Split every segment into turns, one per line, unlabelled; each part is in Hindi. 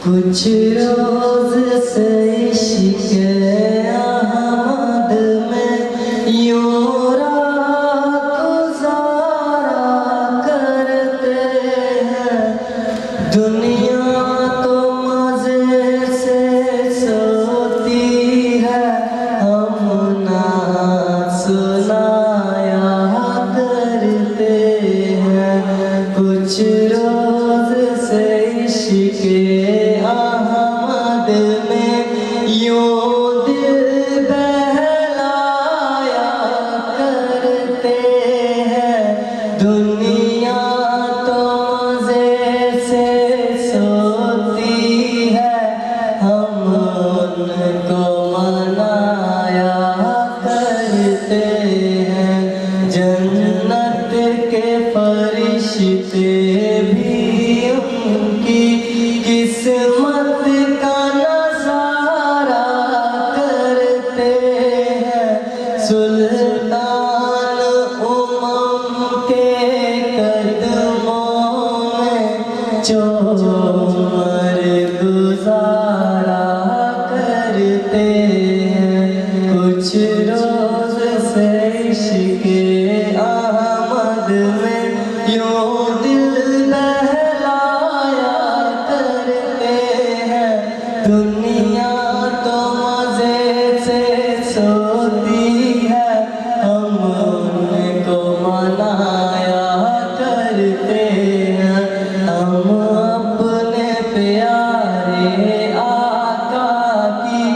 कुछ रोज से इश्क़ अहमद में यूं रात गुज़ारा करते हैं। दुनिया तो मज़े से सोती है, हम ना सुनाया करते हैं। कुछ रोज से इश्क़ अहमद में यूं दिल बहलाया करते हैं। दुनिया तो मज़े से सोती है, हम उनको मनाया करते हैं। जन्नत के फरिश्ते भी उनकी किस्मत का नज़ारा करते हैं। सुल्तान उमम के कदमों में चोमर गुज़ारा करते हैं। कुछ रोज से इश्क़ अहमद में यूं दिल बहलाया करते हैं। दुनिया तो मज़े से सोती है, हम उनको मनाया करते हैं। हम अपने प्यारे आका की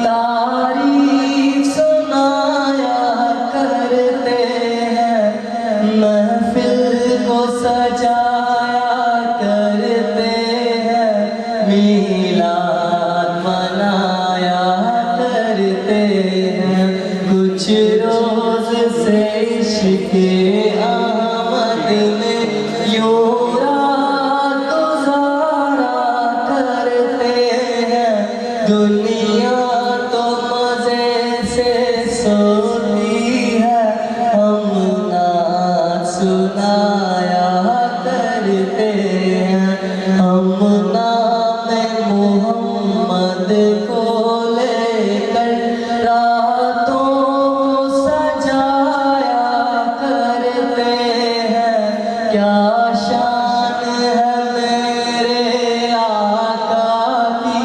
तारीफ सुनाया करते हैं। महफिल को सजाया करते हैं, मीलाद मनाया करते हैं। कुछ रोज से इश्क़ अहमद में यूं रात गुज़ारा करते हैं। दुनिया तो मज़े से सोती है, हम ना सुनाया करते हैं। हम नाम मोहम्मद को लेकर रातों सजाया करते हैं। क्या शान है मेरे आका की,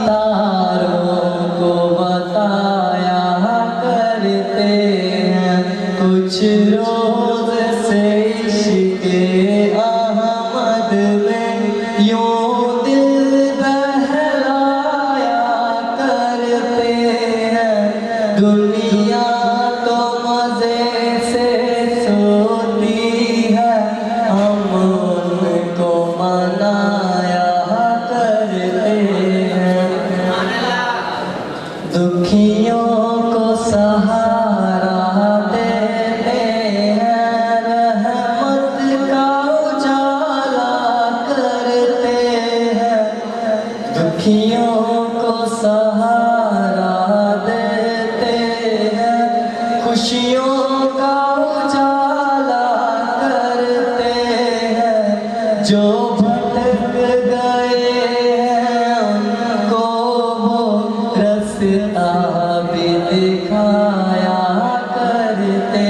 तारों को बताया करते हैं। कुछ रोज से इश्क़ अहमद में यूं दिल बहलाया करते हैं। दुनिया तो मज़े से सोती है, हम उनको मनाया करते हैं। दुखियों को सहारा देते हैं, रहमत का उजाला करते हैं। दुखियों को सहारा देते हैं, खुशियों का उजाला करते हैं। जो भटक गए हैं उनको वो रास्ता भी दिखाया करते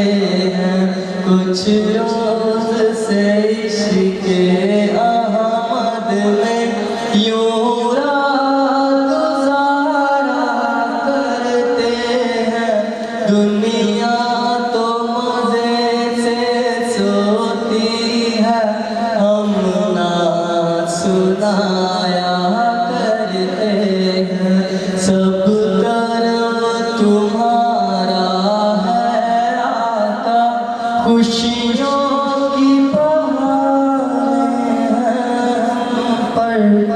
हैं। कुछ रोज से इश्क़ अहमद में यूं रात गुज़ारा करते हैं। दुनिया तो मज़े से सोती है, हम ना सुनाया करते हैं। सब कर्म तुम्हारा खुशियों की बहारें हैं पर